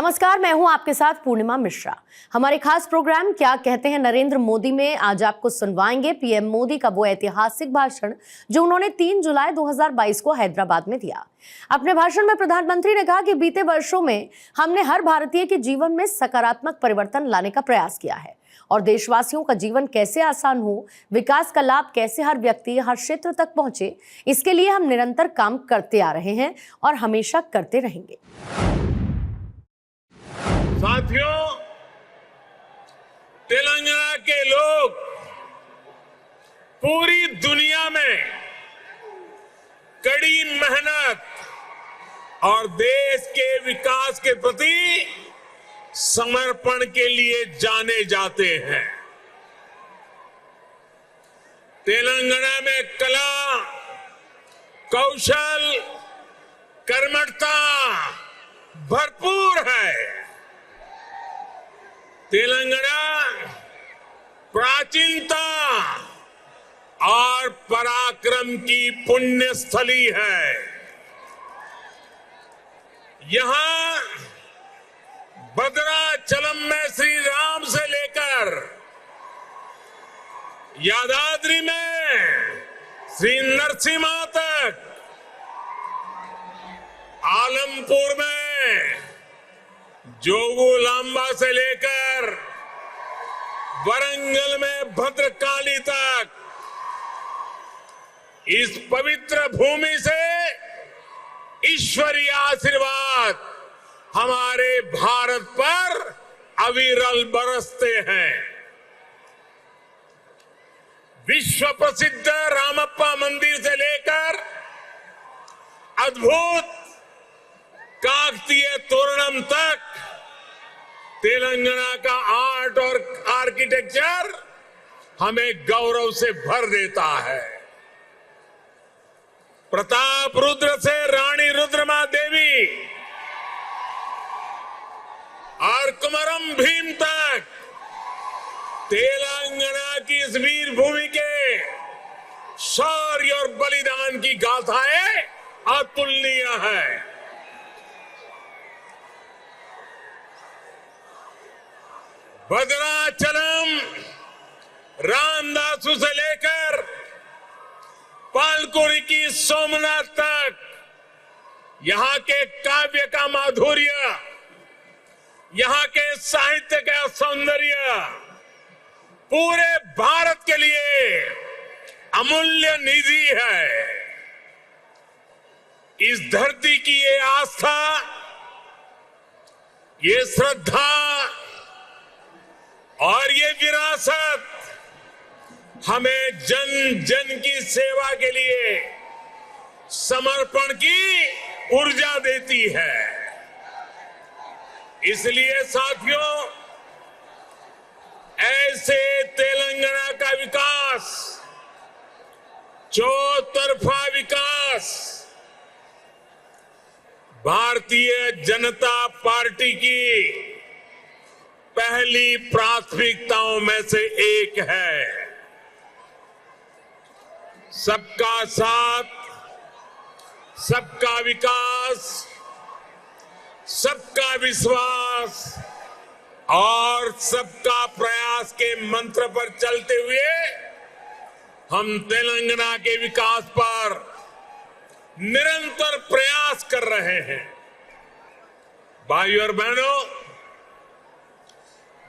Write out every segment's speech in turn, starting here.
नमस्कार, मैं हूं आपके साथ पूर्णिमा मिश्रा। हमारे खास प्रोग्राम क्या कहते हैं नरेंद्र मोदी में आज आपको सुनवाएंगे पीएम मोदी का वो ऐतिहासिक भाषण जो उन्होंने 3 जुलाई 2022 को हैदराबाद में दिया। अपने भाषण में प्रधानमंत्री ने कहा कि बीते वर्षों में हमने हर भारतीय के जीवन में सकारात्मक परिवर्तन लाने का प्रयास किया है और देशवासियों का जीवन कैसे आसान हो, विकास का लाभ कैसे हर व्यक्ति, हर क्षेत्र तक पहुंचे, इसके लिए हम निरंतर काम करते आ रहे हैं और हमेशा करते रहेंगे। साथियों, तेलंगाना के लोग पूरी दुनिया में कड़ी मेहनत और देश के विकास के प्रति समर्पण के लिए जाने जाते हैं। तेलंगाना में कला, कौशल, कर्मठता भरपूर है। तेलंगाना प्राचीनता और पराक्रम की पुण्य स्थली है। यहां भद्राचलम में श्री राम से लेकर यादाद्री में श्री नरसिम्हा तक, आलमपुर में जोगुलांबा से लेकर वरंगल में भद्रकाली तक इस पवित्र भूमि से ईश्वरीय आशीर्वाद हमारे भारत पर अविरल बरसते हैं। विश्व प्रसिद्ध रामप्पा मंदिर से लेकर अद्भुत काकतीय तोरणम तक तेलंगाना का आर्ट और आर्किटेक्चर हमें गौरव से भर देता है। प्रताप रुद्र से रानी रुद्रमा देवी और कुमरम भीम तक तेलंगाना की इस वीर भूमि के शौर्य और बलिदान की गाथाएं अतुलनीय है। भद्राचलम रामदासु से लेकर पालकुरी की सोमनाथ तक यहां के काव्य का माधुर्य, यहां के साहित्य का सौंदर्य पूरे भारत के लिए अमूल्य निधि है। इस धरती की ये आस्था, ये श्रद्धा और ये विरासत हमें जन जन की सेवा के लिए समर्पण की ऊर्जा देती है। इसलिए साथियों, ऐसे तेलंगाना का विकास, चौतरफा विकास भारतीय जनता पार्टी की पहली प्राथमिकताओं में से एक है। सबका साथ, सबका विकास, सबका विश्वास और सबका प्रयास के मंत्र पर चलते हुए हम तेलंगाना के विकास पर निरंतर प्रयास कर रहे हैं। भाइयों और बहनों,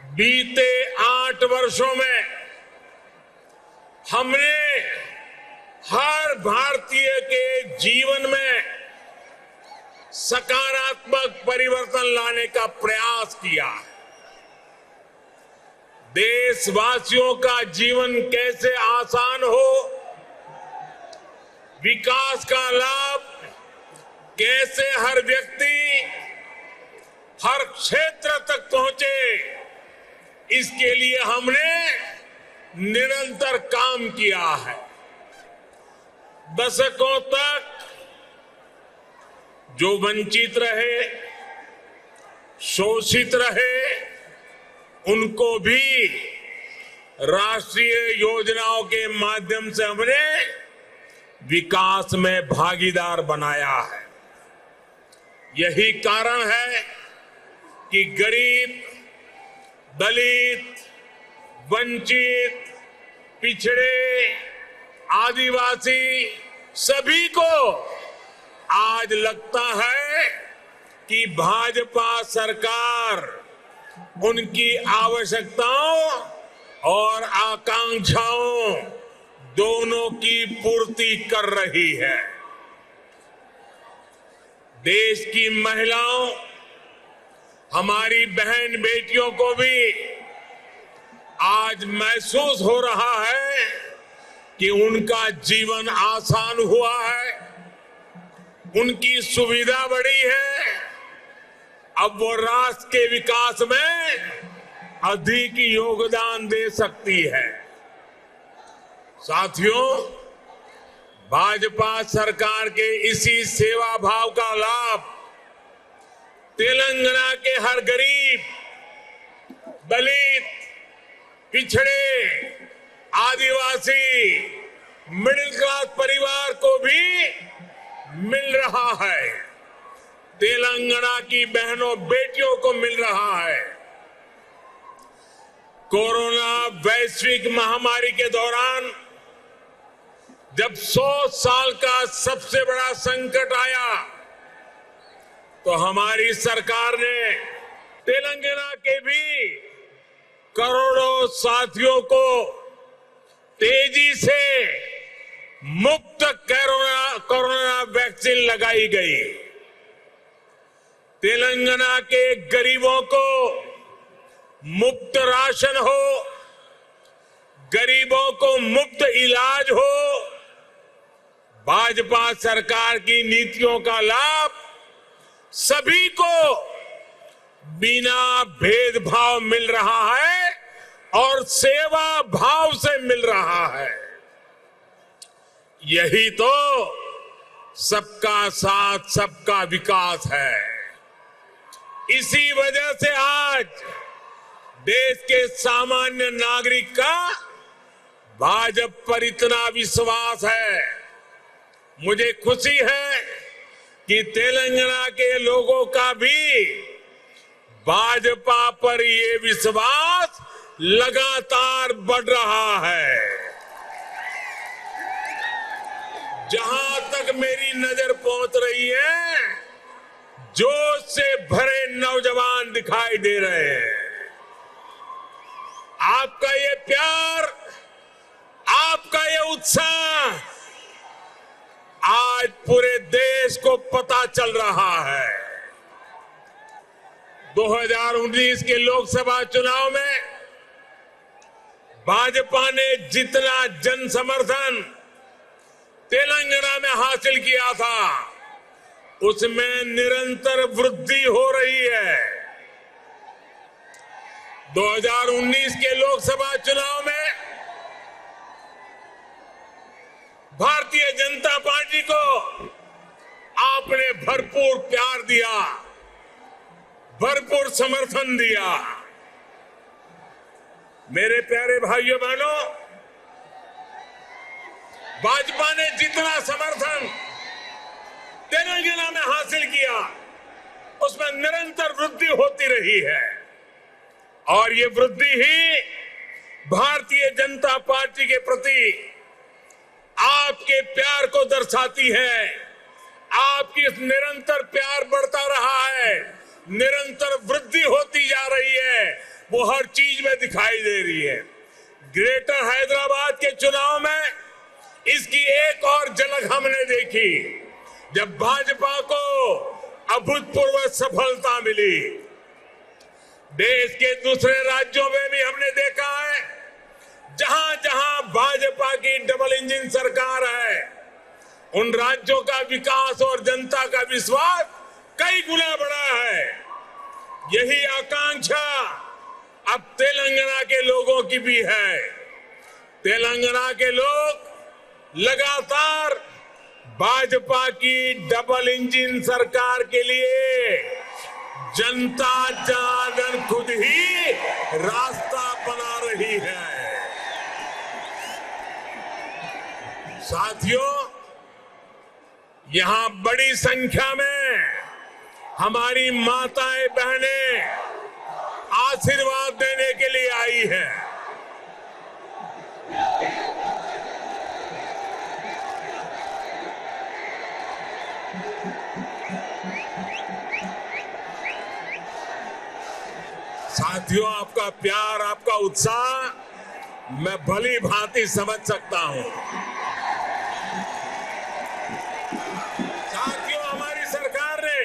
बीते 8 वर्षों में हमने हर भारतीय के जीवन में सकारात्मक परिवर्तन लाने का प्रयास किया है। देशवासियों का जीवन कैसे आसान हो, विकास का लाभ कैसे हर व्यक्ति, हर क्षेत्र तक पहुंचे, इसके लिए हमने निरंतर काम किया है। दशकों तक जो वंचित रहे, शोषित रहे, उनको भी राष्ट्रीय योजनाओं के माध्यम से हमने विकास में भागीदार बनाया है। यही कारण है कि गरीब, दलित, वंचित, पिछड़े, आदिवासी सभी को आज लगता है कि भाजपा सरकार उनकी आवश्यकताओं और आकांक्षाओं दोनों की पूर्ति कर रही है। देश की महिलाओं, हमारी बहन बेटियों को भी आज महसूस हो रहा है कि उनका जीवन आसान हुआ है, उनकी सुविधा बढ़ी है। अब वो राष्ट्र के विकास में अधिक योगदान दे सकती है। साथियों, भाजपा सरकार के इसी सेवा भाव का लाभ तेलंगाना के हर गरीब, दलित, पिछड़े, आदिवासी, मिडिल क्लास परिवार को भी मिल रहा है। तेलंगाना की बहनों बेटियों को मिल रहा है। कोरोना वैश्विक महामारी के दौरान जब 100 साल का सबसे बड़ा संकट आया तो हमारी सरकार ने तेलंगाना के भी करोड़ों साथियों को तेजी से मुफ्त कोरोना वैक्सीन लगाई गई। तेलंगाना के गरीबों को मुफ्त राशन हो, गरीबों को मुफ्त इलाज हो। भाजपा सरकार की नीतियों का लाभ सभी को बिना भेदभाव मिल रहा है और सेवा भाव से मिल रहा है। यही तो सबका साथ, सबका विकास है। इसी वजह से आज देश के सामान्य नागरिक का भाजपा पर इतना विश्वास है। मुझे खुशी है कि तेलंगाना के लोगों का भी भाजपा पर ये विश्वास लगातार बढ़ रहा है। जहां तक मेरी नजर पहुंच रही है, जोश से भरे नौजवान दिखाई दे रहे हैं। आपका ये प्यार, आपका ये उत्साह आज पूरे देश को पता चल रहा है। 2019 के लोकसभा चुनाव में भाजपा ने जितना जन समर्थन तेलंगाना में हासिल किया था, उसमें निरंतर वृद्धि हो रही है। 2019 के लोकसभा चुनाव में भारतीय जनता पार्टी को आपने भरपूर प्यार दिया, भरपूर समर्थन दिया। मेरे प्यारे भाइयों बहनों, भाजपा ने जितना समर्थन तेलंगाना में हासिल किया, उसमें निरंतर वृद्धि होती रही है। और ये वृद्धि ही भारतीय जनता पार्टी के प्रति आपके प्यार को दर्शाती है। आपकी इस निरंतर प्यार बढ़ता रहा है, निरंतर वृद्धि होती जा रही है, वो हर चीज में दिखाई दे रही है। ग्रेटर हैदराबाद के चुनाव में इसकी एक और झलक हमने देखी, जब भाजपा को अभूतपूर्व सफलता मिली। देश के दूसरे राज्यों में भी हमने देखा है, जहां जहां भाजपा की डबल इंजन सरकार है, उन राज्यों का विकास और जनता का विश्वास कई गुना बढ़ा है। यही आकांक्षा अब तेलंगाना के लोगों की भी है। तेलंगाना के लोग लगातार भाजपा की डबल इंजन सरकार के लिए जनता जनार्दन खुद ही रास्ता बना रही है। साथियों, यहां बड़ी संख्या में हमारी माताएं, बहनें आशीर्वाद देने के लिए आई है। साथियों, आपका प्यार, आपका उत्साह मैं भली भांति समझ सकता हूं। साथियों, हमारी सरकार ने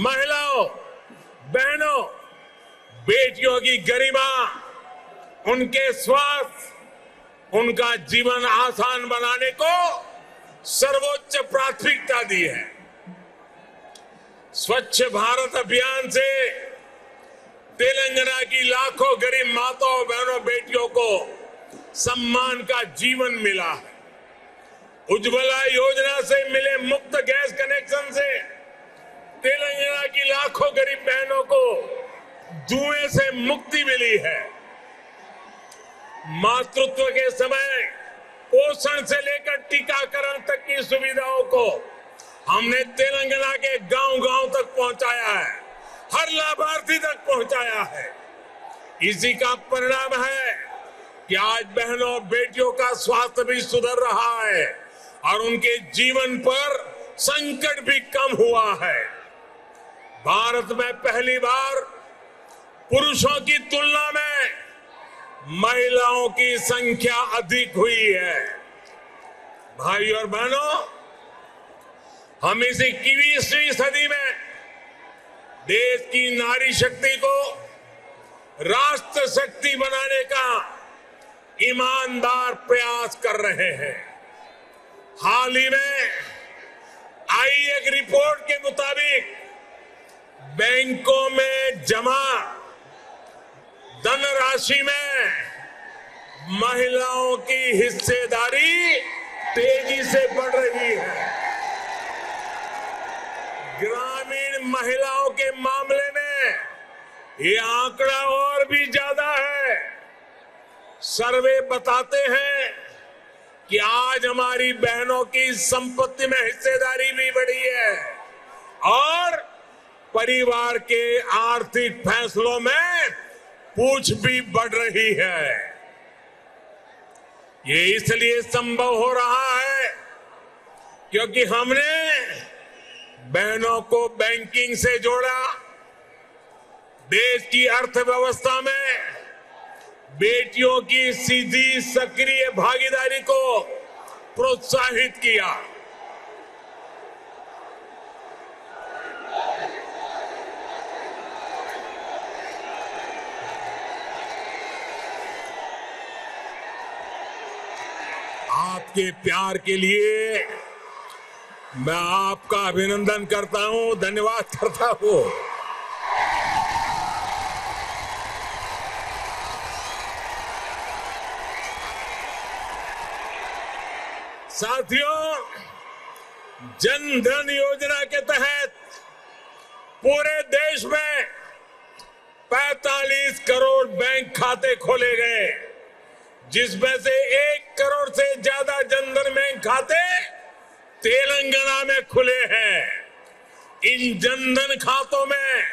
महिलाओं, बहनों, बेटियों की गरिमा, उनके स्वास्थ्य, उनका जीवन आसान बनाने को सर्वोच्च प्राथमिकता दी है। स्वच्छ भारत अभियान से तेलंगाना की लाखों गरीब माताओं, बहनों, बेटियों को सम्मान का जीवन मिला है। उज्ज्वला योजना से मिले मुफ्त गैस कनेक्शन से तेलंगाना की लाखों गरीब बहनों को धुएं से मुक्ति मिली है। मातृत्व के समय पोषण से लेकर टीकाकरण तक की सुविधाओं को हमने तेलंगाना के गांव-गांव तक पहुंचाया है, हर लाभार्थी तक पहुंचाया है। इसी का परिणाम है कि आज बहनों, बेटियों का स्वास्थ्य भी सुधर रहा है और उनके जीवन पर संकट भी कम हुआ है। भारत में पहली बार पुरुषों की तुलना में महिलाओं की संख्या अधिक हुई है। भाई और बहनों, हम इस 21वीं सदी में देश की नारी शक्ति को राष्ट्र शक्ति बनाने का ईमानदार प्रयास कर रहे हैं। हाल ही में आई एक रिपोर्ट के मुताबिक बैंकों में जमा धनराशि में महिलाओं की हिस्सेदारी तेजी से बढ़ रही है। ग्रामीण महिलाओं के मामले में ये आंकड़ा और भी ज्यादा है। सर्वे बताते हैं कि आज हमारी बहनों की संपत्ति में हिस्सेदारी भी बढ़ी है और परिवार के आर्थिक फैसलों में पूछ भी बढ़ रही है। ये इसलिए संभव हो रहा है क्योंकि हमने बहनों को बैंकिंग से जोड़ा, देश की अर्थव्यवस्था में बेटियों की सीधी सक्रिय भागीदारी को प्रोत्साहित किया। आपके प्यार के लिए मैं आपका अभिनंदन करता हूं, धन्यवाद करता हूं। साथियों, जन धन योजना के तहत पूरे देश में 45 करोड़ बैंक खाते खोले गए, जिसमें से 1 करोड़ से ज्यादा जनधन बैंक खाते तेलंगाना में खुले हैं। इन जनधन खातों में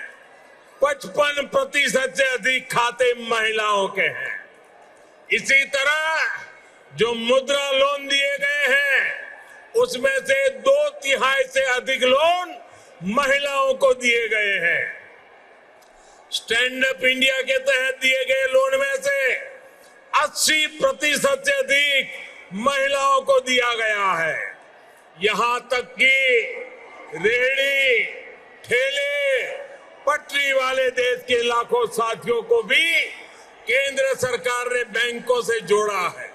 55% से अधिक खाते महिलाओं के हैं। इसी तरह जो मुद्रा लोन दिए गए हैं उसमें से 2/3 से अधिक लोन महिलाओं को दिए गए हैं। स्टैंड अप इंडिया के तहत दिए गए लोन में से 80% से अधिक महिलाओं को दिया गया है। यहां तक कि रेहड़ी, ठेले, पटरी वाले देश के लाखों साथियों को भी केंद्र सरकार ने बैंकों से जोड़ा है।